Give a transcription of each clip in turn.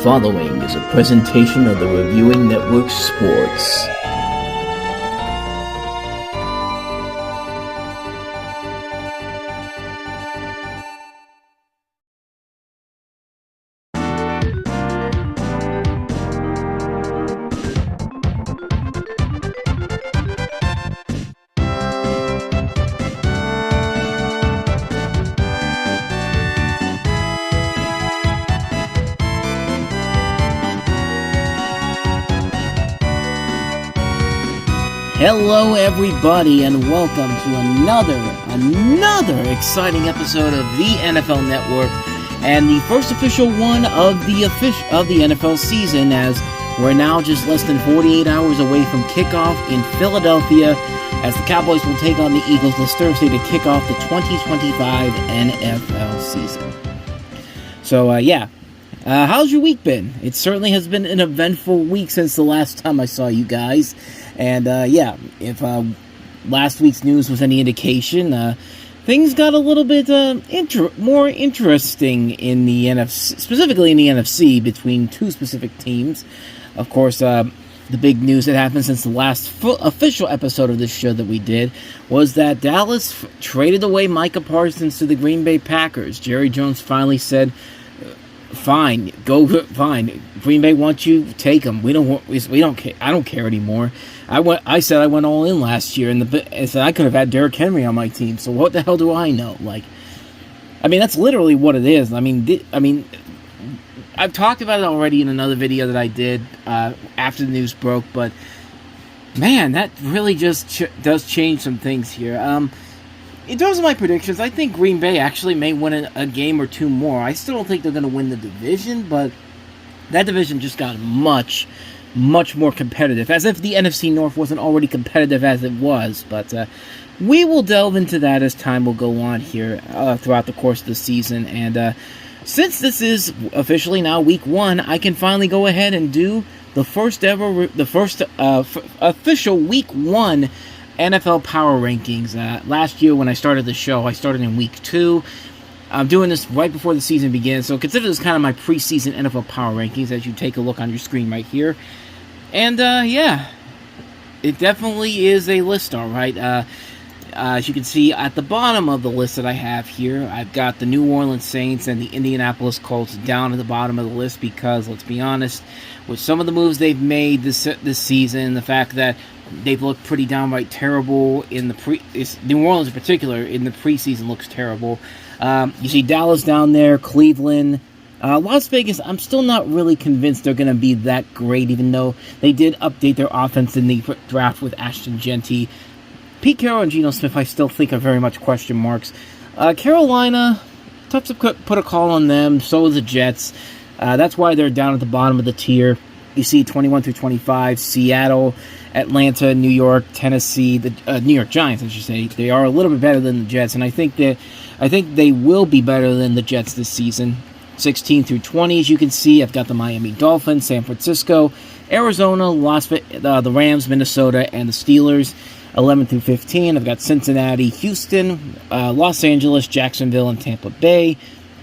following is a presentation of the Reviewing Network Sports. Hello everybody and welcome to another exciting episode of the NFL Network and the first official one of the NFL season, as we're now just less than 48 hours away from kickoff in Philadelphia as the Cowboys will take on the Eagles this Thursday to kick off the 2025 NFL season. So how's your week been? It certainly has been an eventful week since the last time I saw you guys. And if last week's news was any indication, things got a little bit more interesting in the NFC, specifically in the NFC, between two specific teams. Of course, the big news that happened since the last official episode of this show that we did was that Dallas traded away Micah Parsons to the Green Bay Packers. Jerry Jones finally said, "Fine, fine. Green Bay wants you, take him. We don't care. I don't care anymore." I said I went all in last year, and said I could have had Derrick Henry on my team. So what the hell do I know? That's literally what it is. I've talked about it already in another video that I did after the news broke, but man, that really just does change some things here. In terms of my predictions, I think Green Bay actually may win a game or two more. I still don't think they're going to win the division, but that division just got much more competitive, as if the NFC North wasn't already competitive as it was. But we will delve into that as time will go on here throughout the course of the season. And since this is officially now week one, I can finally go ahead and do the first official week one NFL Power Rankings. Last year when I started the show, I started in week 2. I'm doing this right before the season begins, so consider this kind of my preseason NFL Power Rankings as you take a look on your screen right here. And, it definitely is a list, alright. As you can see at the bottom of the list that I have here, I've got the New Orleans Saints and the Indianapolis Colts down at the bottom of the list because, let's be honest, with some of the moves they've made this season, the fact that they've looked pretty downright terrible in New Orleans in particular, in the preseason looks terrible. You see Dallas down there, Cleveland, Las Vegas. I'm still not really convinced they're going to be that great, even though they did update their offense in the draft with Ashton Jeanty. Pete Carroll and Geno Smith, I still think, are very much question marks. Carolina, tough to put a call on them. So is the Jets. That's why they're down at the bottom of the tier. You see 21 through 25, Seattle, Atlanta, New York, Tennessee, the New York Giants, I should say. They are a little bit better than the Jets, and I think they will be better than the Jets this season. 16 through 20, as you can see, I've got the Miami Dolphins, San Francisco, Arizona, the Rams, Minnesota, and the Steelers. 11 through 15, I've got Cincinnati, Houston, Los Angeles, Jacksonville, and Tampa Bay.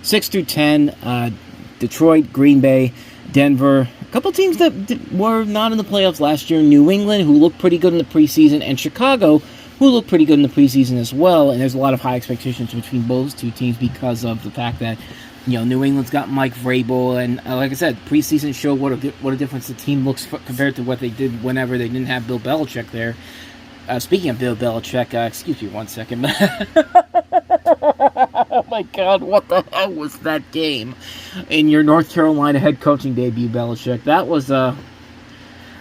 6 through 10, Detroit, Green Bay, Denver. A couple teams that were not in the playoffs last year. New England, who looked pretty good in the preseason, and Chicago, who looked pretty good in the preseason as well. And there's a lot of high expectations between those two teams because of the fact that, New England's got Mike Vrabel, and like I said, preseason showed what a difference the team looks compared to what they did whenever they didn't have Bill Belichick there. Speaking of Bill Belichick, excuse me 1 second. Oh my God, what the hell was that game in your North Carolina head coaching debut, Belichick? That was, that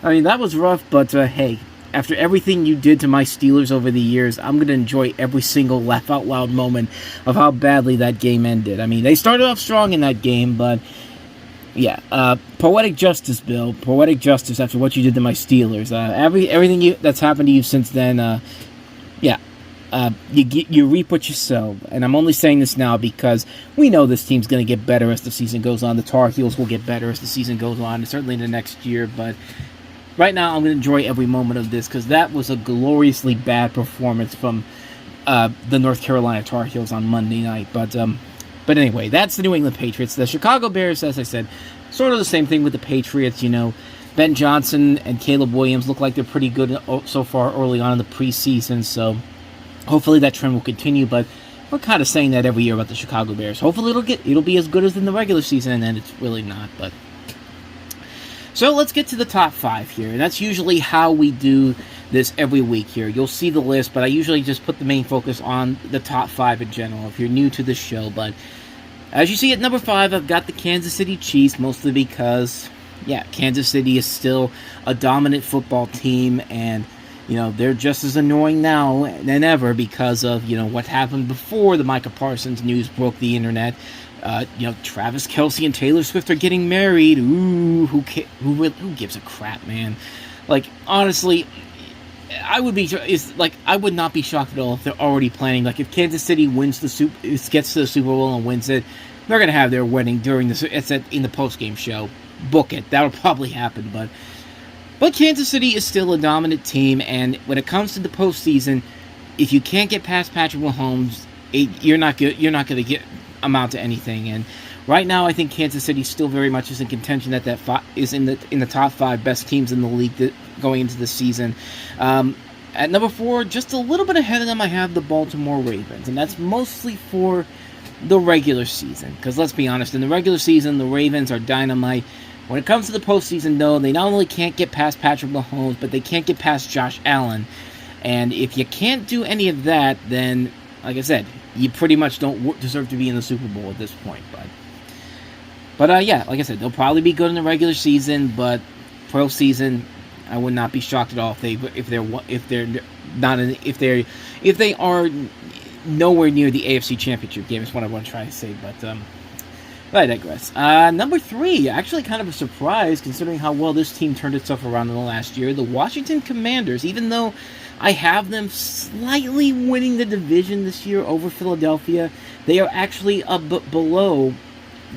was rough, but hey, after everything you did to my Steelers over the years, I'm going to enjoy every single laugh-out-loud moment of how badly that game ended. They started off strong in that game, but yeah, poetic justice, Bill. Poetic justice after what you did to my Steelers. Everything that's happened to you since then, you reap what you sow. And I'm only saying this now because we know this team's going to get better as the season goes on. The Tar Heels will get better as the season goes on, and certainly in the next year. But right now, I'm going to enjoy every moment of this because that was a gloriously bad performance from the North Carolina Tar Heels on Monday night. But But anyway, that's the New England Patriots. The Chicago Bears, as I said, sort of the same thing with the Patriots. Ben Johnson and Caleb Williams look like they're pretty good so far early on in the preseason. So hopefully that trend will continue. But we're kind of saying that every year about the Chicago Bears. Hopefully it'll be as good as in the regular season, and then it's really not. But so let's get to the top 5 here, and that's usually how we do this every week here. You'll see the list, but I usually just put the main focus on the top 5 in general if you're new to the show. But as you see at number 5, I've got the Kansas City Chiefs, mostly because, Kansas City is still a dominant football team, and they're just as annoying now than ever because of, what happened before the Micah Parsons news broke the internet. Travis Kelce and Taylor Swift are getting married. Ooh, who gives a crap, man? Like, honestly, I would not be shocked at all if they're already planning. Like, if Kansas City gets to the Super Bowl and wins it, they're gonna have their wedding in the post-game show. Book it. That'll probably happen, but Kansas City is still a dominant team, and when it comes to the postseason, if you can't get past Patrick Mahomes, you're not going to amount to anything. And right now, I think Kansas City still very much is in contention is in the top 5 best teams in the league going into the season. At number 4, just a little bit ahead of them, I have the Baltimore Ravens, and that's mostly for the regular season. Because let's be honest, in the regular season, the Ravens are dynamite. When it comes to the postseason, though, they not only can't get past Patrick Mahomes, but they can't get past Josh Allen. And if you can't do any of that, then, like I said, you pretty much don't deserve to be in the Super Bowl at this point. But like I said, they'll probably be good in the regular season, but postseason, I would not be shocked at all if they are nowhere near the AFC Championship game. Is what I want to try to say, but I digress. Number 3, actually kind of a surprise considering how well this team turned itself around in the last year. The Washington Commanders, even though I have them slightly winning the division this year over Philadelphia, they are actually below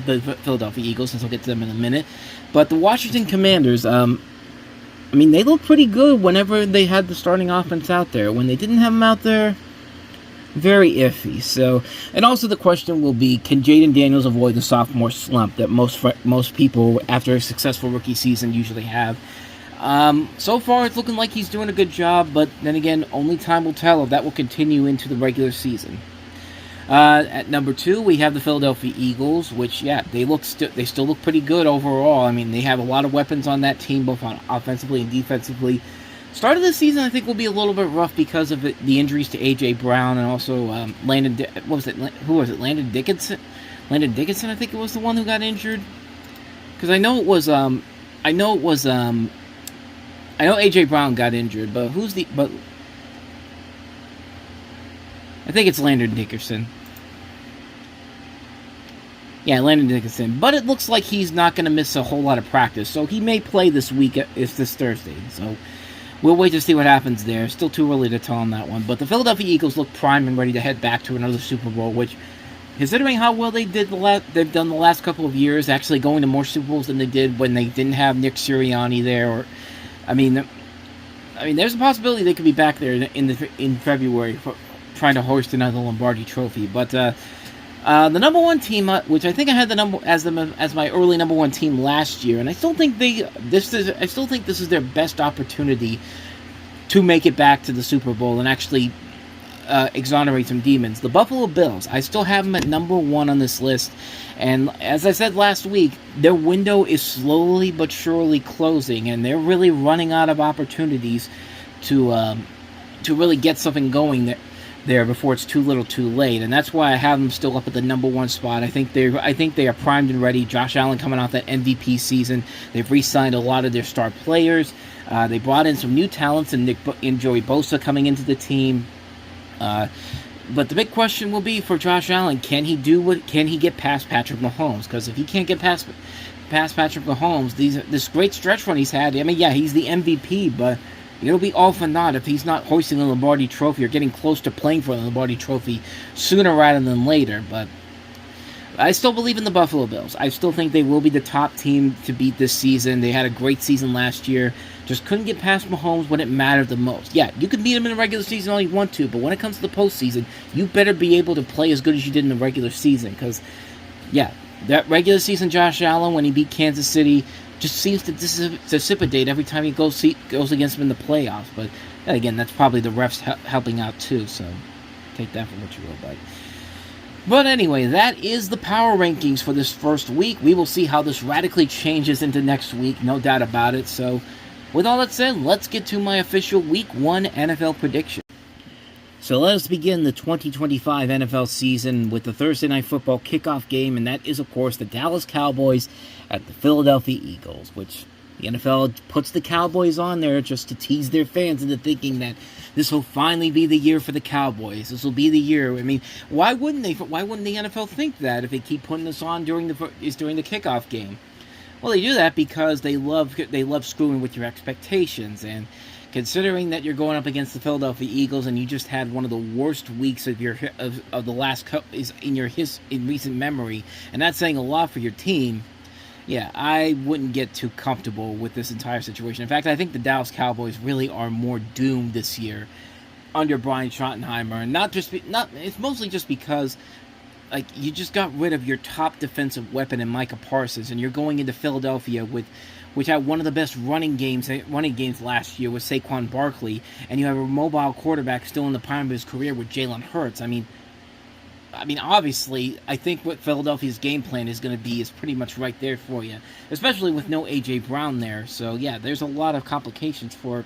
the Philadelphia Eagles, since I'll get to them in a minute. But the Washington Commanders, they look pretty good whenever they had the starting offense out there. When they didn't have them out there, very iffy. So, and also the question will be, can Jaden Daniels avoid the sophomore slump that most people after a successful rookie season usually have? So far, it's looking like he's doing a good job, but then again, only time will tell if that will continue into the regular season. At number 2, we have the Philadelphia Eagles, which, they still look pretty good overall. They have a lot of weapons on that team, both offensively and defensively. Start of the season, I think, will be a little bit rough because of the injuries to A.J. Brown and also Landon. Who was it? Landon Dickinson. Landon Dickinson, I think it was the one who got injured. Because I know A.J. Brown got injured, but I think it's Landon Dickinson. Yeah, Landon Dickinson. But it looks like he's not going to miss a whole lot of practice, so he may play this week. It's this Thursday, so we'll wait to see what happens there. Still too early to tell on that one. But the Philadelphia Eagles look primed and ready to head back to another Super Bowl, which, considering how well they've done the last couple of years, actually going to more Super Bowls than they did when they didn't have Nick Sirianni there. There's a possibility they could be back there in February for trying to hoist another Lombardi Trophy. But the number 1 team, which I think I had as my early number 1 team last year, and I still think this is their best opportunity to make it back to the Super Bowl and actually exonerate some demons. The Buffalo Bills, I still have them at number 1 on this list, and as I said last week, their window is slowly but surely closing, and they're really running out of opportunities to really get something going there before it's too little too late, and that's why I have them still up at the number 1 spot. I think they are primed and ready. Josh Allen coming off that MVP season. They've re-signed a lot of their star players. They brought in some new talents and Joey Bosa coming into the team. But the big question will be for Josh Allen, can he get past Patrick Mahomes? Because if he can't get past Patrick Mahomes, this great stretch run he's had, he's the MVP, but it'll be all for naught if he's not hoisting the Lombardi Trophy or getting close to playing for the Lombardi Trophy sooner rather than later. But I still believe in the Buffalo Bills. I still think they will be the top team to beat this season. They had a great season last year. Just couldn't get past Mahomes when it mattered the most. Yeah, you can beat him in the regular season all you want to, but when it comes to the postseason, you better be able to play as good as you did in the regular season. Because, yeah, that regular season Josh Allen, when he beat Kansas City, just seems to dissipate every time he goes against him in the playoffs. But, again, that's probably the refs helping out too, so take that for what you will, But anyway, that is the power rankings for this first week. We will see how this radically changes into next week, no doubt about it. So, with all that said, let's get to my official Week 1 NFL prediction. So let us begin the 2025 NFL season with the Thursday Night Football kickoff game, and that is, of course, the Dallas Cowboys at the Philadelphia Eagles, which the NFL puts the Cowboys on there just to tease their fans into thinking that this will finally be the year for the Cowboys. This will be the year. I mean, why wouldn't they? Why wouldn't the NFL think that if they keep putting this on during the kickoff game? Well, they do that because they love screwing with your expectations, and considering that you're going up against the Philadelphia Eagles and you just had one of the worst weeks of the last in recent memory, and that's saying a lot for your team. Yeah, I wouldn't get too comfortable with this entire situation. In fact, I think the Dallas Cowboys really are more doomed this year under Brian Schottenheimer, and it's mostly just because you just got rid of your top defensive weapon in Micah Parsons, and you're going into Philadelphia which had one of the best running games last year with Saquon Barkley, and you have a mobile quarterback still in the prime of his career with Jalen Hurts. I mean, obviously, I think what Philadelphia's game plan is going to be is pretty much right there for you, especially with no A.J. Brown there. So, yeah, there's a lot of complications for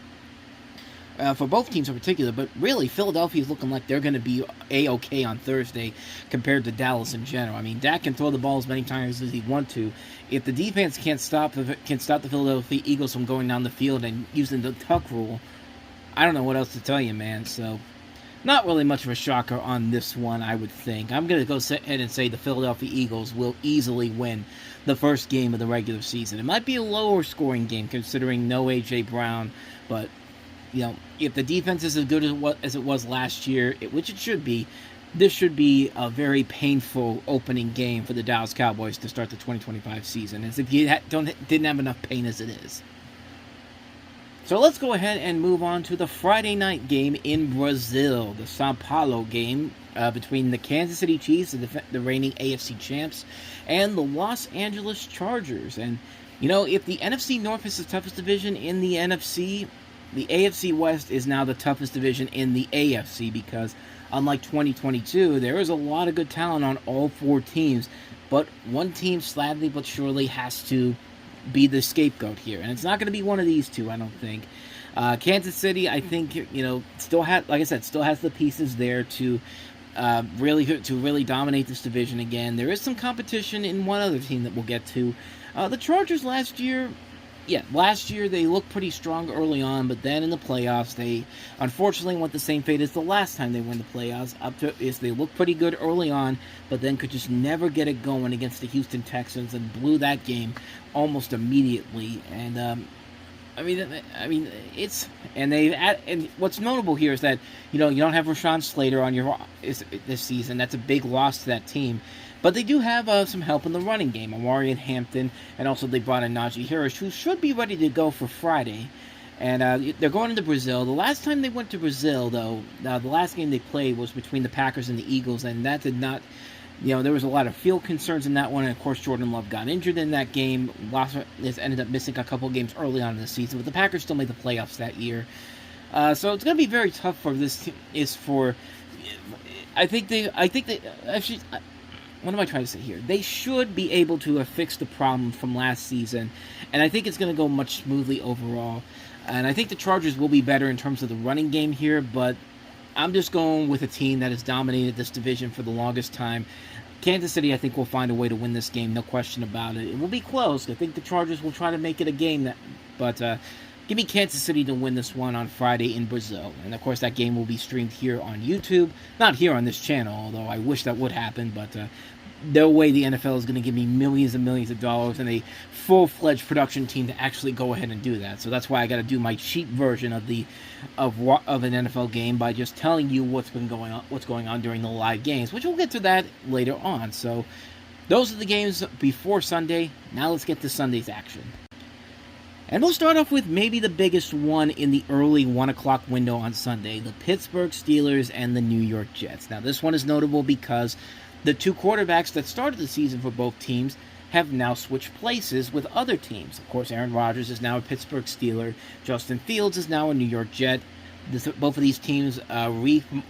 both teams in particular, but really, Philadelphia is looking like they're going to be A-okay on Thursday compared to Dallas in general. I mean, Dak can throw the ball as many times as he wants to. If the defense can't stop the Philadelphia Eagles from going down the field and using the tuck rule, I don't know what else to tell you, man. So, not really much of a shocker on this one, I would think. I'm going to go ahead and say the Philadelphia Eagles will easily win the first game of the regular season. It might be a lower scoring game considering no A.J. Brown, but if the defense is as good as it was last year, which it should be, this should be a very painful opening game for the Dallas Cowboys to start the 2025 season, as if you didn't have enough pain as it is. So let's go ahead and move on to the Friday night game in Brazil, the Sao Paulo game between the Kansas City Chiefs, the reigning AFC champs, and the Los Angeles Chargers. And, if the NFC North is the toughest division in the NFC, the AFC West is now the toughest division in the AFC because, unlike 2022, there is a lot of good talent on all four teams, but one team, sadly but surely, has to be the scapegoat here, and it's not going to be one of these two, I don't think. Kansas City, I think, still has the pieces there to really dominate this division again. There is some competition in one other team that we'll get to. The Chargers last year they looked pretty strong early on, but then in the playoffs, they unfortunately went the same fate as the last time they won the playoffs. They looked pretty good early on, but then could just never get it going against the Houston Texans and blew that game almost immediately. And and what's notable here is that you don't have Rashawn Slater on this season. That's a big loss to that team. But they do have some help in the running game. Amarian Hampton, and also they brought in Najee Harris, who should be ready to go for Friday. And they're going into Brazil. The last time they went to Brazil, though, the last game they played was between the Packers and the Eagles, and that did not, there was a lot of field concerns in that one. And, of course, Jordan Love got injured in that game. Ended up missing a couple games early on in the season, but the Packers still made the playoffs that year. So it's going to be very tough for this. What am I trying to say here? They should be able to have fixed the problem from last season, and I think it's going to go much smoothly overall. And I think the Chargers will be better in terms of the running game here, but I'm just going with a team that has dominated this division for the longest time. Kansas City, I think, will find a way to win this game, no question about it. It will be close. I think the Chargers will try to make it a game, but give me Kansas City to win this one on Friday in Brazil. And, of course, that game will be streamed here on YouTube. Not here on this channel, although I wish that would happen, but no way the NFL is going to give me millions and millions of dollars and a full-fledged production team to actually go ahead and do that. So that's why I got to do my cheap version of an NFL game by just telling you what's going on during the live games, which we'll get to that later on. So Those are the games before Sunday. Now let's get to Sunday's action. And we'll start off with maybe the biggest one in the early 1 o'clock window on Sunday, the Pittsburgh Steelers and the New York Jets. Now, this one is notable because the two quarterbacks that started the season for both teams have now switched places with other teams. Of course, Aaron Rodgers is now a Pittsburgh Steeler. Justin Fields is now a New York Jet. Both of these teams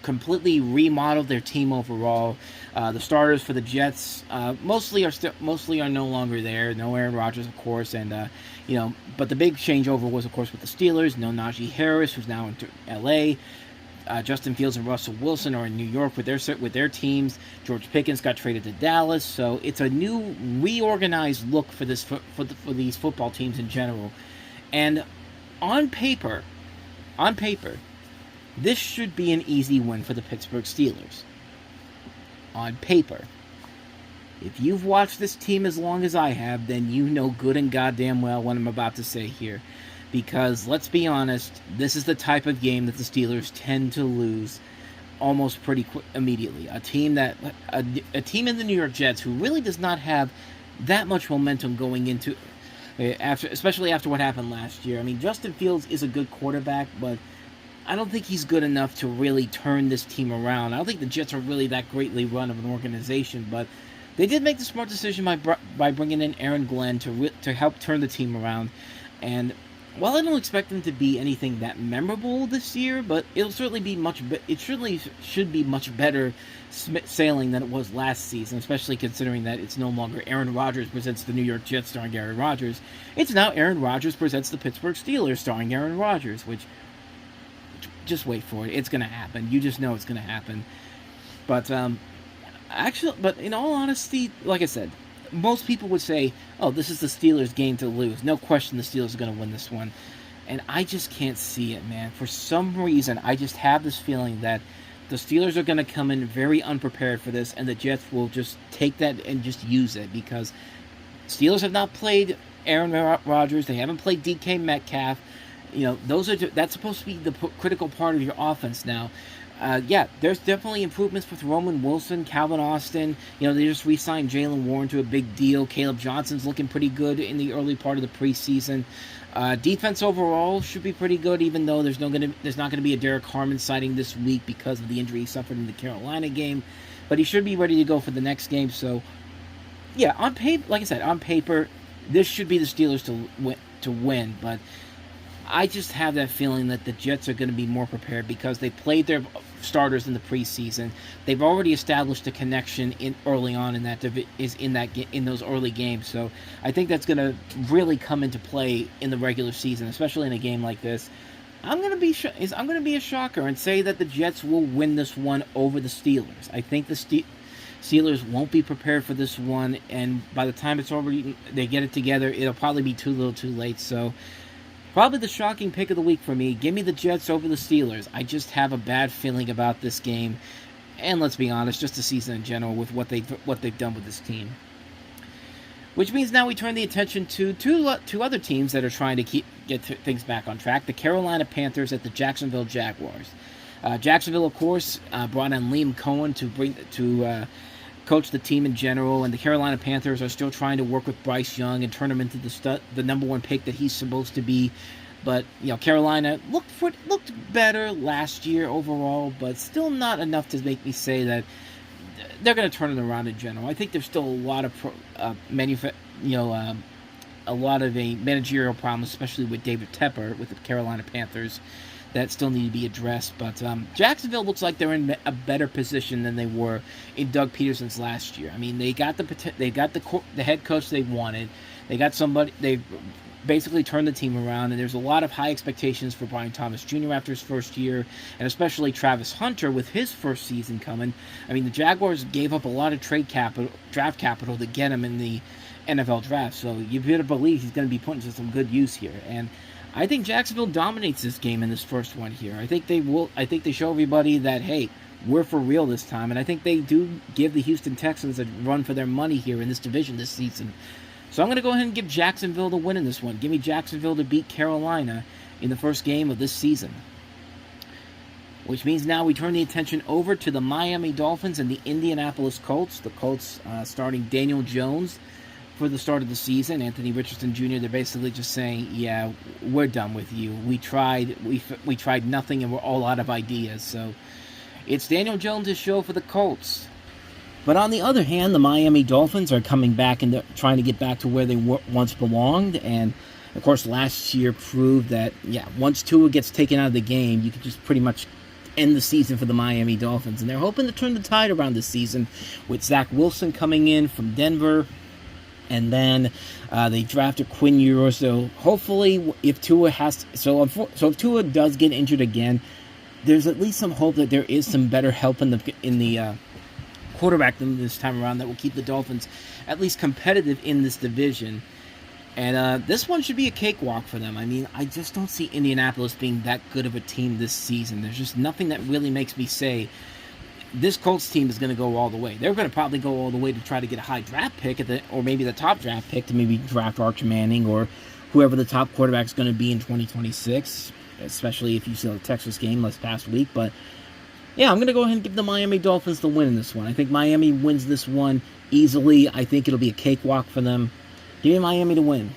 completely remodeled their team overall. The starters for the Jets mostly are no longer there. No Aaron Rodgers, of course, and but the big changeover was, of course, with the Steelers. No Najee Harris, who's now in L.A. Justin Fields and Russell Wilson are in New York with their teams. George Pickens got traded to Dallas, so it's a new, reorganized look for these football teams in general. And on paper, this should be an easy win for the Pittsburgh Steelers. On paper. If you've watched this team as long as I have, then you know good and goddamn well what I'm about to say here. Because, let's be honest, this is the type of game that the Steelers tend to lose almost pretty immediately. A team in the New York Jets who really does not have that much momentum going into especially after what happened last year. I mean, Justin Fields is a good quarterback, but I don't think he's good enough to really turn this team around. I don't think the Jets are really that greatly run of an organization, but they did make the smart decision by bringing in Aaron Glenn to help turn the team around. And while I don't expect them to be anything that memorable this year, but it'll certainly be it certainly should be much better sailing than it was last season, especially considering that it's no longer Aaron Rodgers presents the New York Jets starring Aaron Rodgers. It's now Aaron Rodgers presents the Pittsburgh Steelers starring Aaron Rodgers, which just wait for it. It's going to happen. You just know it's going to happen. But but in all honesty, like I said, most people would say, oh, this is the Steelers' game to lose. No question the Steelers are going to win this one. And I just can't see it, man. For some reason, I just have this feeling that the Steelers are going to come in very unprepared for this, and the Jets will just take that and just use it, because Steelers have not played Aaron Rodgers. They haven't played DK Metcalf. That's supposed to be the critical part of your offense now. There's definitely improvements with Roman Wilson, Calvin Austin. They just re-signed Jaylen Warren to a big deal. Caleb Johnson's looking pretty good in the early part of the preseason. Defense overall should be pretty good, even though there's not going to be a Derek Harmon sighting this week because of the injury he suffered in the Carolina game. But he should be ready to go for the next game. So, yeah, on paper, this should be the Steelers to win. But I just have that feeling that the Jets are going to be more prepared because they played their starters in the preseason. They've already established a connection early on in those early games. So I think that's going to really come into play in the regular season, especially in a game like this. I'm going to be a shocker and say that the Jets will win this one over the Steelers. I think the Steelers won't be prepared for this one, and by the time they get it together, it'll probably be too little, too late. So probably the shocking pick of the week for me. Give me the Jets over the Steelers. I just have a bad feeling about this game, and let's be honest, just the season in general with what they've done with this team. Which means now we turn the attention to two other teams that are trying to get things back on track: the Carolina Panthers at the Jacksonville Jaguars. Jacksonville, of course, brought in Liam Cohen to coach the team in general, and the Carolina Panthers are still trying to work with Bryce Young and turn him into the number one pick that he's supposed to be. But Carolina looked better last year overall, but still not enough to make me say that they're going to turn it around in general. I think there's still a lot of a lot of a managerial problem, especially with David Tepper with the Carolina Panthers, that still need to be addressed. But Jacksonville looks like they're in a better position than they were in Doug Peterson's last year. I mean, they got the head coach they wanted. They got somebody. They basically turned the team around, and there's a lot of high expectations for Brian Thomas Jr. after his first year, and especially Travis Hunter with his first season coming. I mean, the Jaguars gave up a lot of draft capital to get him in the NFL draft, so you better believe he's going to be put into some good use here. And I think Jacksonville dominates this game in this first one here. I think they will. I think they show everybody that, hey, we're for real this time, and I think they do give the Houston Texans a run for their money here in this division this season. So I'm going to go ahead and give Jacksonville the win in this one. Give me Jacksonville to beat Carolina in the first game of this season. which means now we turn the attention over to the Miami Dolphins and the Indianapolis Colts. The Colts starting Daniel Jones for the start of the season. Anthony Richardson Jr., they're basically just saying, yeah, we're done with you. We tried nothing, and we're all out of ideas. So it's Daniel Jones' show for the Colts. But on the other hand, the Miami Dolphins are coming back and trying to get back to where they once belonged. And, of course, last year proved that, once Tua gets taken out of the game, you can just pretty much end the season for the Miami Dolphins. And they're hoping to turn the tide around this season with Zach Wilson coming in from Denver. And then they drafted Quinn Ewers. So hopefully, if Tua if Tua does get injured again, there's at least some hope that there is some better help in the quarterback than this time around that will keep the Dolphins at least competitive in this division. And this one should be a cakewalk for them. I mean, I just don't see Indianapolis being that good of a team this season. There's just nothing that really makes me say this Colts team is going to go all the way. They're going to probably go all the way to try to get a high draft pick or maybe the top draft pick to maybe draft Archer Manning or whoever the top quarterback is going to be in 2026, especially if you saw the Texas game this past week. But yeah, I'm going to go ahead and give the Miami Dolphins the win in this one. I think Miami wins this one easily. I think it'll be a cakewalk for them. Give me Miami to win.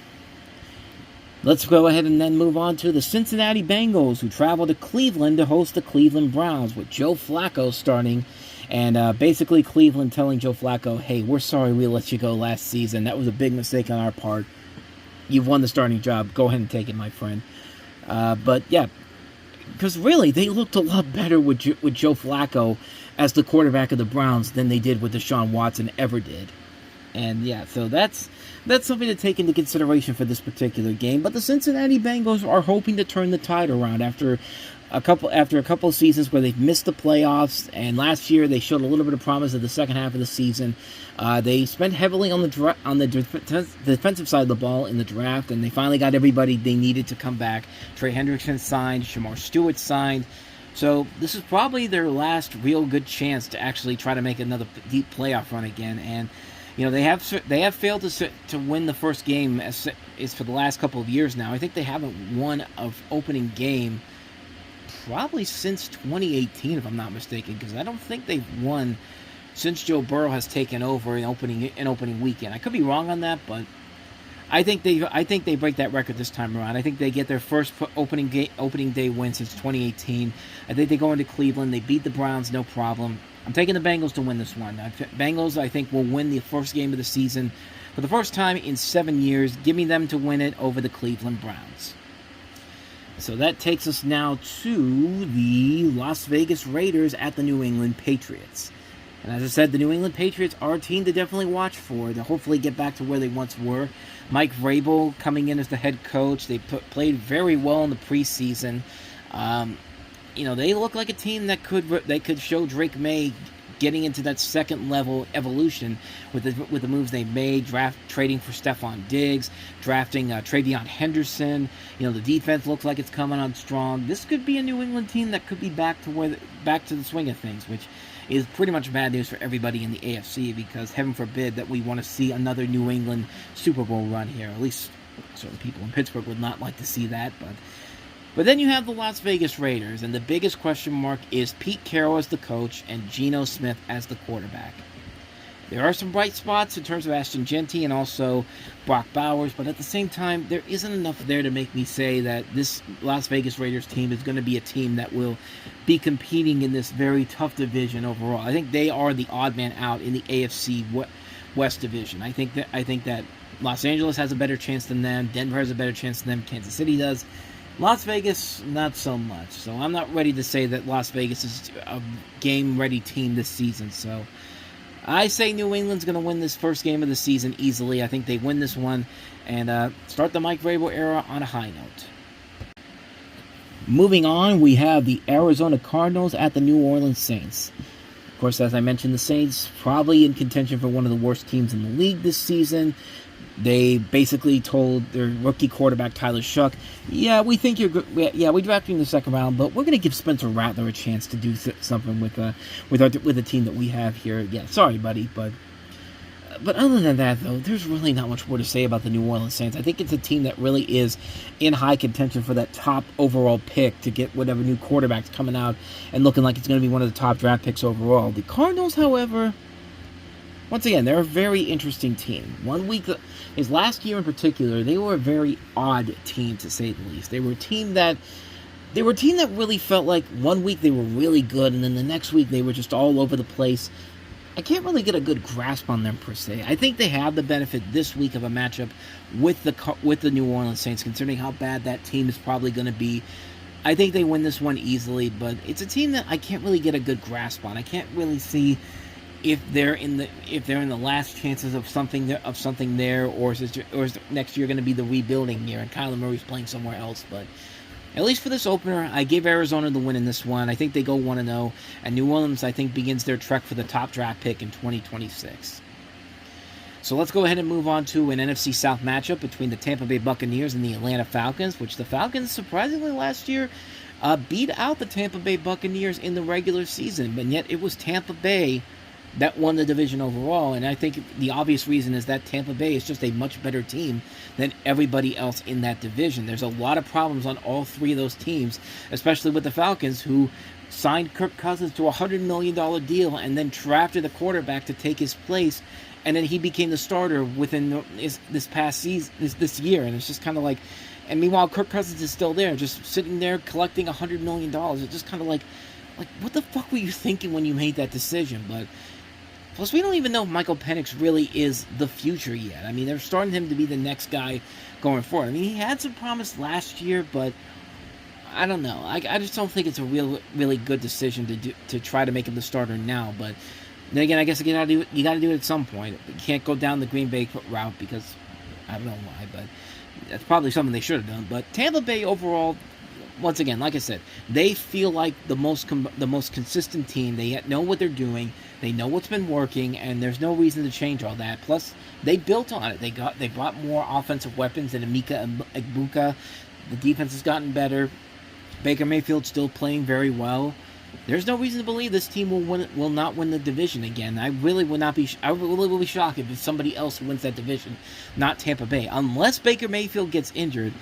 Let's go ahead and then move on to the Cincinnati Bengals, who travel to Cleveland to host the Cleveland Browns with Joe Flacco starting. And basically Cleveland telling Joe Flacco, hey, we're sorry we let you go last season. That was a big mistake on our part. You've won the starting job. Go ahead and take it, my friend. But yeah, because really, they looked a lot better with Joe Flacco as the quarterback of the Browns than they did with Deshaun Watson ever did. And yeah, so that's something to take into consideration for this particular game. But the Cincinnati Bengals are hoping to turn the tide around after a couple of seasons where they've missed the playoffs. And last year they showed a little bit of promise at the second half of the season. They spent heavily on the defensive side of the ball in the draft, and they finally got everybody they needed to come back. Trey Hendrickson signed, Shamar Stewart signed. So this is probably their last real good chance to actually try to make another deep playoff run again. And they have failed to win the first game as is for the last couple of years now. I think they haven't won an opening game probably since 2018, if I'm not mistaken, because I don't think they've won since Joe Burrow has taken over in opening weekend. I could be wrong on that, but I think they break that record this time around. I think they get their first opening day win since 2018. I think they go into Cleveland, they beat the Browns, no problem. I'm taking the Bengals to win this one. Bengals, I think, will win the first game of the season for the first time in 7 years. Give me them to win it over the Cleveland Browns. So that takes us now to the Las Vegas Raiders at the New England Patriots. And as I said, the New England Patriots are a team to definitely watch for. They'll hopefully get back to where they once were. Mike Vrabel coming in as the head coach. They played very well in the preseason. They look like a team that could show Drake May getting into that second level evolution with the moves they made, trading for Stephon Diggs, drafting Travion Henderson. The defense looks like it's coming on strong. This could be a New England team that could be back to the swing of things, which is pretty much bad news for everybody in the AFC, because heaven forbid that we want to see another New England Super Bowl run here. At least certain people in Pittsburgh would not like to see that, But then you have the Las Vegas Raiders, and the biggest question mark is Pete Carroll as the coach and Geno Smith as the quarterback. There are some bright spots in terms of Ashton Jeanty and also Brock Bowers, but at the same time, there isn't enough there to make me say that this Las Vegas Raiders team is going to be a team that will be competing in this very tough division overall. I think they are the odd man out in the AFC West division. I think that Los Angeles has a better chance than them, Denver has a better chance than them, Kansas City does. Las Vegas, not so much. So I'm not ready to say that Las Vegas is a game-ready team this season. So I say New England's going to win this first game of the season easily. I think they win this one and start the Mike Vrabel era on a high note. Moving on, we have the Arizona Cardinals at the New Orleans Saints. Of course, as I mentioned, the Saints probably in contention for one of the worst teams in the league this season. They basically told their rookie quarterback, Tyler Shuck, we think you're good. Yeah, we drafted you in the second round, but we're going to give Spencer Rattler a chance to do something with the team that we have here. Yeah, sorry, buddy, but But other than that, though, there's really not much more to say about the New Orleans Saints. I think it's a team that really is in high contention for that top overall pick to get whatever new quarterback's coming out and looking like it's going to be one of the top draft picks overall. The Cardinals, however, once again, they're a very interesting team. Last year in particular, they were a very odd team, to say the least. They were a team that really felt like one week they were really good, and then the next week they were just all over the place. I can't really get a good grasp on them per se. I think they have the benefit this week of a matchup with the New Orleans Saints, considering how bad that team is probably going to be. I think they win this one easily, but it's a team that I can't really get a good grasp on. I can't really see if they're in the last chances of something there, or is next year going to be the rebuilding year and Kyler Murray's playing somewhere else. But at least for this opener, I gave Arizona the win in this one. I think they go 1-0, and New Orleans, I think, begins their trek for the top draft pick in 2026. So let's go ahead and move on to an NFC South matchup between the Tampa Bay Buccaneers and the Atlanta Falcons, which the Falcons, surprisingly last year, beat out the Tampa Bay Buccaneers in the regular season, but yet it was Tampa Bay that won the division overall, and I think the obvious reason is that Tampa Bay is just a much better team than everybody else in that division. There's a lot of problems on all three of those teams, especially with the Falcons, who signed Kirk Cousins to a $100 million deal and then drafted a quarterback to take his place, and then he became the starter within this past season, this year, and it's just kind of like, and meanwhile Kirk Cousins is still there, just sitting there collecting $100 million. It's just kind of like what the fuck were you thinking when you made that decision? But plus, we don't even know if Michael Penix really is the future yet. I mean, they're starting him to be the next guy going forward. I mean, he had some promise last year, but I don't know. I just don't think it's a really good decision to try to make him the starter now. But then again, I guess you got to do it at some point. You can't go down the Green Bay route because I don't know why, but that's probably something they should have done. But Tampa Bay overall, once again, like I said, they feel like the most consistent team. They know what they're doing. They know what's been working, and there's no reason to change all that. Plus, they built on it. They brought more offensive weapons than Emeka Egbuka. The defense has gotten better. Baker Mayfield's still playing very well. There's no reason to believe this team will not win the division again. I really will be shocked if it's somebody else who wins that division, not Tampa Bay, unless Baker Mayfield gets injured.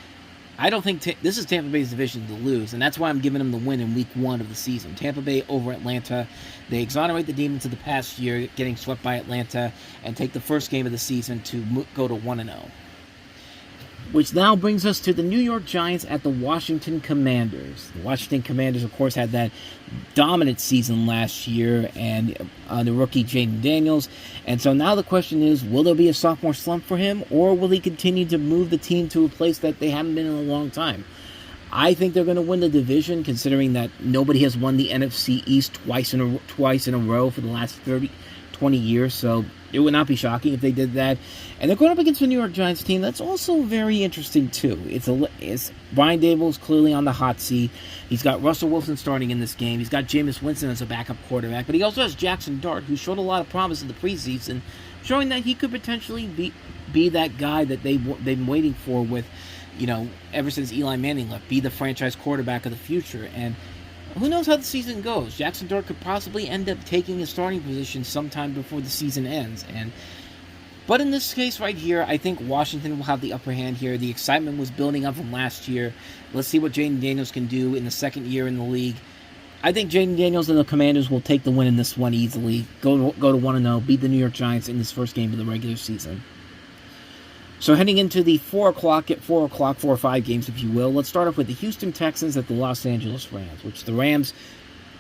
I don't think this is Tampa Bay's division to lose, and that's why I'm giving them the win in Week 1 of the season. Tampa Bay over Atlanta. They exonerate the Demons of the past year, getting swept by Atlanta, and take the first game of the season to go to 1-0. Which now brings us to the New York Giants at the Washington Commanders. The Washington Commanders, of course, had that dominant season last year, and the rookie Jaden Daniels. And so now the question is, will there be a sophomore slump for him, or will he continue to move the team to a place that they haven't been in a long time? I think they're going to win the division, considering that nobody has won the NFC East twice in a row for the last 20 years, so it would not be shocking if they did that. And they're going up against the New York Giants team that's also very interesting too. It's Brian Daboll's clearly on the hot seat. He's got Russell Wilson starting in this game. He's got Jameis Winston as a backup quarterback, but he also has Jackson Dart, who showed a lot of promise in the preseason, showing that he could potentially be that guy that they've been waiting for with, ever since Eli Manning left, be the franchise quarterback of the future. And who knows how the season goes? Jackson Dart could possibly end up taking a starting position sometime before the season ends. But in this case right here, I think Washington will have the upper hand here. The excitement was building up from last year. Let's see what Jaden Daniels can do in the second year in the league. I think Jaden Daniels and the Commanders will take the win in this one easily. Go to 1-0, beat the New York Giants in this first game of the regular season. So heading into the 4 or 5 games, if you will, let's start off with the Houston Texans at the Los Angeles Rams, which the Rams,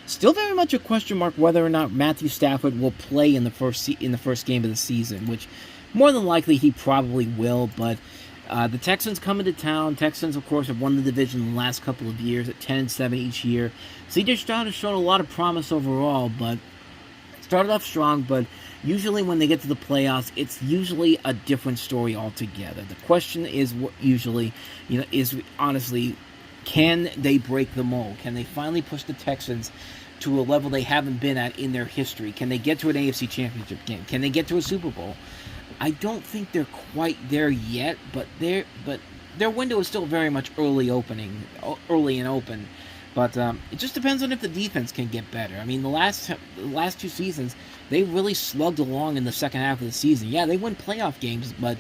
still very much a question mark whether or not Matthew Stafford will play in the first game of the season, which more than likely he probably will, but the Texans come into town. Texans, of course, have won the division in the last couple of years at 10-7 each year. C.J. Stroud has shown a lot of promise overall, but started off strong, but usually when they get to the playoffs, it's usually a different story altogether. The question is is honestly, can they break the mold? Can they finally push the Texans to a level they haven't been at in their history? Can they get to an AFC Championship game? Can they get to a Super Bowl? I don't think they're quite there yet, but their window is still very much early and open. But it just depends on if the defense can get better. I mean, the last 2 seasons, they really slugged along in the second half of the season. Yeah, they win playoff games, but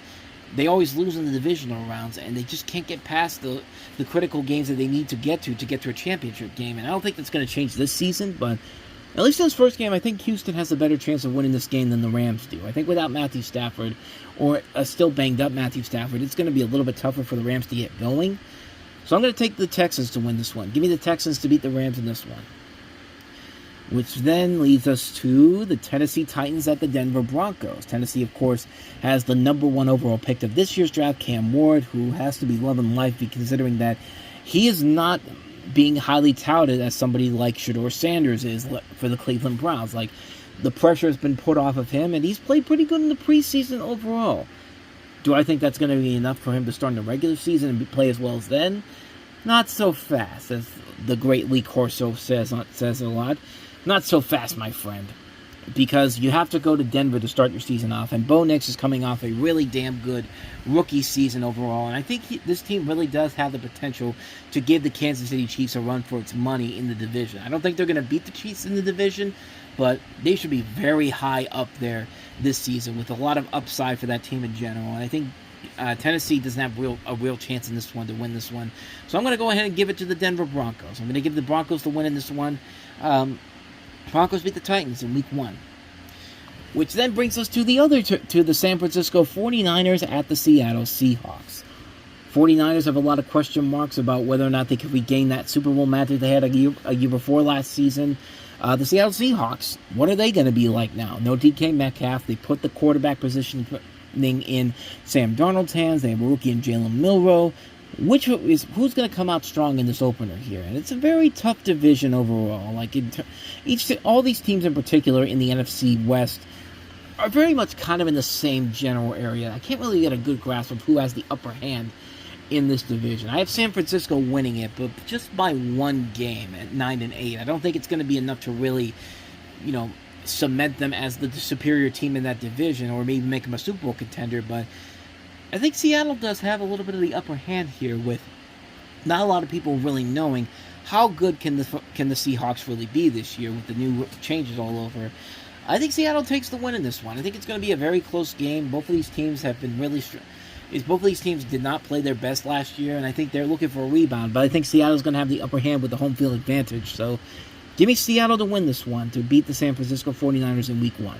they always lose in the divisional rounds, and they just can't get past the critical games that they need to get to a championship game. And I don't think that's going to change this season, but at least in this first game, I think Houston has a better chance of winning this game than the Rams do. I think without Matthew Stafford, or a still banged up Matthew Stafford, it's going to be a little bit tougher for the Rams to get going. So I'm going to take the Texans to win this one. Give me the Texans to beat the Rams in this one. Which then leads us to the Tennessee Titans at the Denver Broncos. Tennessee, of course, has the number 1 overall pick of this year's draft, Cam Ward, who has to be loving life considering that he is not being highly touted as somebody like Shedeur Sanders is for the Cleveland Browns. Like, the pressure has been put off of him, and he's played pretty good in the preseason overall. Do I think that's going to be enough for him to start in the regular season and play as well as then? Not so fast, as the great Lee Corso says a lot. Not so fast, my friend. Because you have to go to Denver to start your season off, and Bo Nix is coming off a really damn good rookie season overall, and I think this team really does have the potential to give the Kansas City Chiefs a run for its money in the division. I don't think they're going to beat the Chiefs in the division, but they should be very high up there this season with a lot of upside for that team in general, and I think Tennessee doesn't have a real chance in this one to win this one. So I'm going to go ahead and give it to the Denver Broncos. I'm going to give the Broncos the win in this one. Broncos beat the Titans in Week 1. Which then brings us to the San Francisco 49ers at the Seattle Seahawks. 49ers have a lot of question marks about whether or not they could regain that Super Bowl match that they had a year before last season. The Seattle Seahawks, what are they going to be like now? No DK Metcalf. They put the quarterback position in Sam Darnold's hands. They have a rookie in Jalen Milroe. Who's going to come out strong in this opener here? And it's a very tough division overall. Like all these teams in particular in the NFC West are very much kind of in the same general area. I can't really get a good grasp of who has the upper hand in this division. I have San Francisco winning it, but just by 1 game at 9-8. I don't think it's going to be enough to really, cement them as the superior team in that division, or maybe make them a Super Bowl contender. But I think Seattle does have a little bit of the upper hand here, with not a lot of people really knowing how good can the Seahawks really be this year with the new changes all over. I think Seattle takes the win in this one. I think it's going to be a very close game. Both of these teams have been really both of these teams did not play their best last year, and I think they're looking for a rebound. But I think Seattle's going to have the upper hand with the home field advantage. So give me Seattle to win this one, to beat the San Francisco 49ers in Week 1.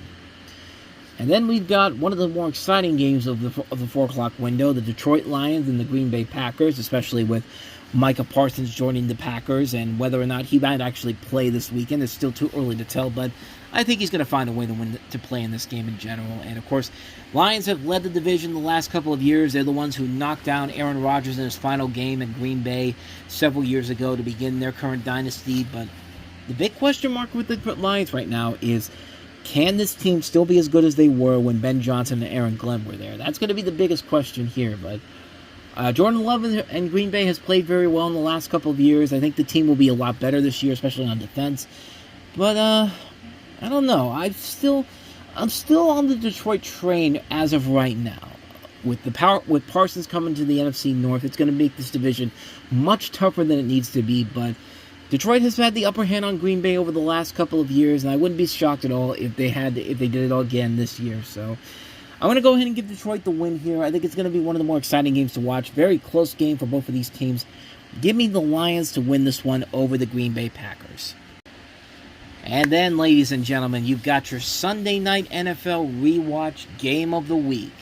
And then we've got one of the more exciting games of the 4 o'clock window, the Detroit Lions and the Green Bay Packers, especially with Micah Parsons joining the Packers, and whether or not he might actually play this weekend is still too early to tell, but I think he's going to find a way to play in this game in general. And of course, Lions have led the division the last couple of years. They're the ones who knocked down Aaron Rodgers in his final game in Green Bay several years ago to begin their current dynasty. But the big question mark with the Lions right now is, can this team still be as good as they were when Ben Johnson and Aaron Glenn were there? That's going to be the biggest question here. But Jordan Love and Green Bay has played very well in the last couple of years. I think the team will be a lot better this year, especially on defense. But I don't know. I'm still on the Detroit train as of right now. With Parsons coming to the NFC North, it's going to make this division much tougher than it needs to be. But Detroit has had the upper hand on Green Bay over the last couple of years, and I wouldn't be shocked at all if they did it all again this year. So I'm going to go ahead and give Detroit the win here. I think it's going to be one of the more exciting games to watch. Very close game for both of these teams. Give me the Lions to win this one over the Green Bay Packers. And then, ladies and gentlemen, you've got your Sunday Night NFL Rewatch Game of the Week.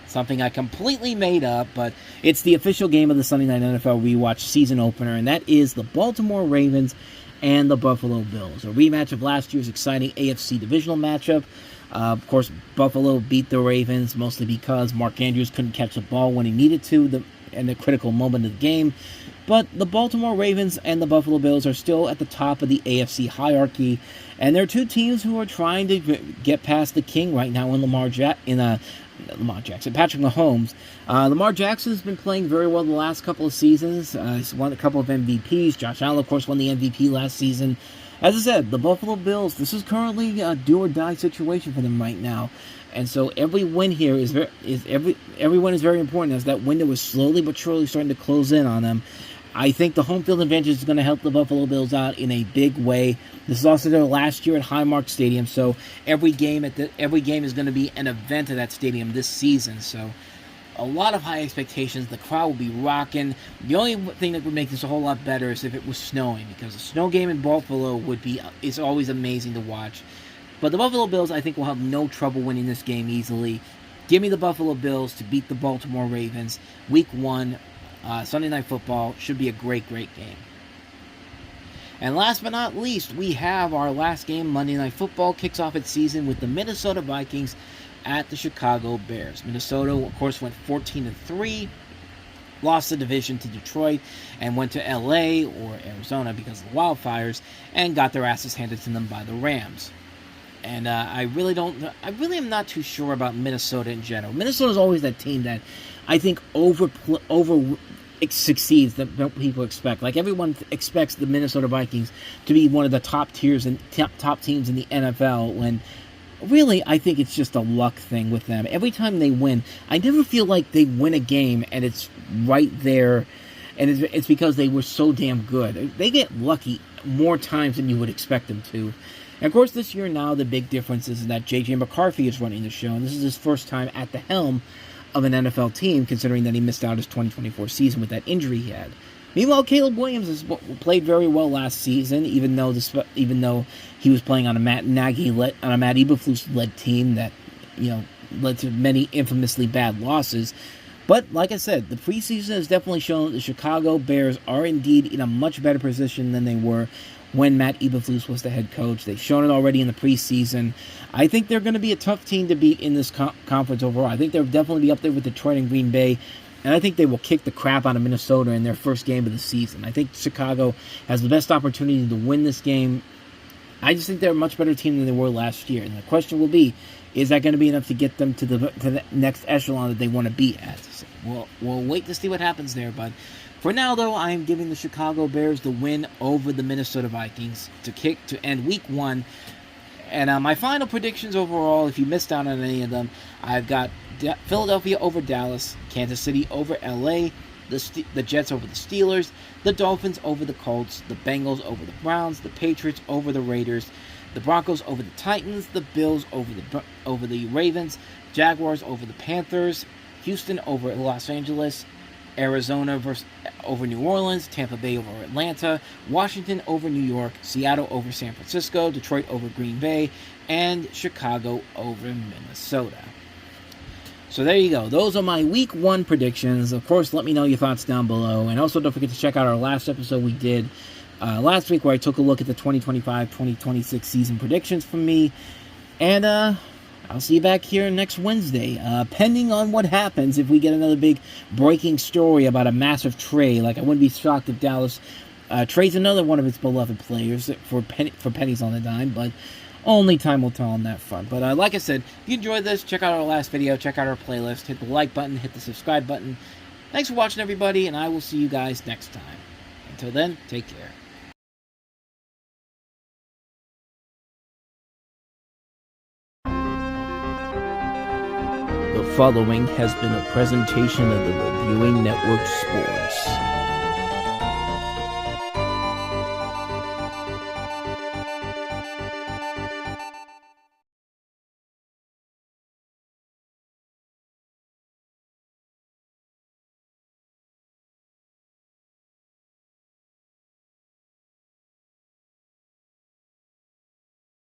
Something I completely made up, but it's the official game of the Sunday Night NFL Rewatch season opener, and that is the Baltimore Ravens and the Buffalo Bills. A rematch of last year's exciting AFC divisional matchup. Of course, Buffalo beat the Ravens mostly because Mark Andrews couldn't catch the ball when he needed to in the critical moment of the game. But the Baltimore Ravens and the Buffalo Bills are still at the top of the AFC hierarchy, and they're two teams who are trying to get past the king right now in Patrick Mahomes. Lamar Jackson has been playing very well the last couple of seasons. He's won a couple of MVPs. Josh Allen, of course, won the MVP last season. As I said, the Buffalo Bills, this is currently a do-or-die situation for them right now. And so every win here every win is very important, as that window is slowly but surely starting to close in on them. I think the home field advantage is going to help the Buffalo Bills out in a big way. This is also their last year at Highmark Stadium, so every game is going to be an event at that stadium this season. So a lot of high expectations. The crowd will be rocking. The only thing that would make this a whole lot better is if it was snowing, because a snow game in Buffalo is always amazing to watch. But the Buffalo Bills, I think, will have no trouble winning this game easily. Give me the Buffalo Bills to beat the Baltimore Ravens. Week 1, Sunday Night Football. Should be a great, great game. And last but not least, we have our last game. Monday Night Football kicks off its season with the Minnesota Vikings at the Chicago Bears. Minnesota, of course, went 14-3, lost the division to Detroit, and went to LA or Arizona because of the wildfires, and got their asses handed to them by the Rams. And I really am not too sure about Minnesota in general. Minnesota's always that team that I think over succeeds that people expect. Like, everyone expects the Minnesota Vikings to be one of the top teams in the NFL, when really, I think it's just a luck thing with them. Every time they win, I never feel like they win a game and it's right there, and it's because they were so damn good. They get lucky more times than you would expect them to. And of course, this year now, the big difference is that J.J. McCarthy is running the show, and this is his first time at the helm of an NFL team, considering that he missed out his 2024 season with that injury he had. Meanwhile, Caleb Williams has played very well last season, even though he was playing on a Matt Eberflus-led team that, led to many infamously bad losses. But like I said, the preseason has definitely shown that the Chicago Bears are indeed in a much better position than they were when Matt Eberflus was the head coach. They've shown it already in the preseason. I think they're going to be a tough team to beat in this conference overall. I think they'll definitely be up there with Detroit and Green Bay. And I think they will kick the crap out of Minnesota in their first game of the season. I think Chicago has the best opportunity to win this game. I just think they're a much better team than they were last year. And the question will be, is that going to be enough to get them to the next echelon that they want to be at? So we'll wait to see what happens there. But for now, though, I am giving the Chicago Bears the win over the Minnesota Vikings to end Week 1. And my final predictions overall, if you missed out on any of them, I've got Philadelphia over Dallas, Kansas City over LA, the Jets over the Steelers, the Dolphins over the Colts, the Bengals over the Browns, the Patriots over the Raiders, the Broncos over the Titans, the Bills over the Ravens, Jaguars over the Panthers, Houston over Los Angeles, Arizona over New Orleans, Tampa Bay over Atlanta, Washington over New York, Seattle over San Francisco, Detroit over Green Bay, and Chicago over Minnesota. So there you go. Those are my Week 1 predictions. Of course, let me know your thoughts down below. And also don't forget to check out our last episode we did last week, where I took a look at the 2025-2026 season predictions from me. And I'll see you back here next Wednesday. Pending on what happens, if we get another big breaking story about a massive trade, like I wouldn't be shocked if Dallas trades another one of its beloved players for pennies on the dime, but only time will tell on that front. But like I said, if you enjoyed this, check out our last video, check out our playlist, hit the like button, hit the subscribe button. Thanks for watching, everybody, and I will see you guys next time. Until then, take care. The following has been a presentation of the Reviewing Network Sports.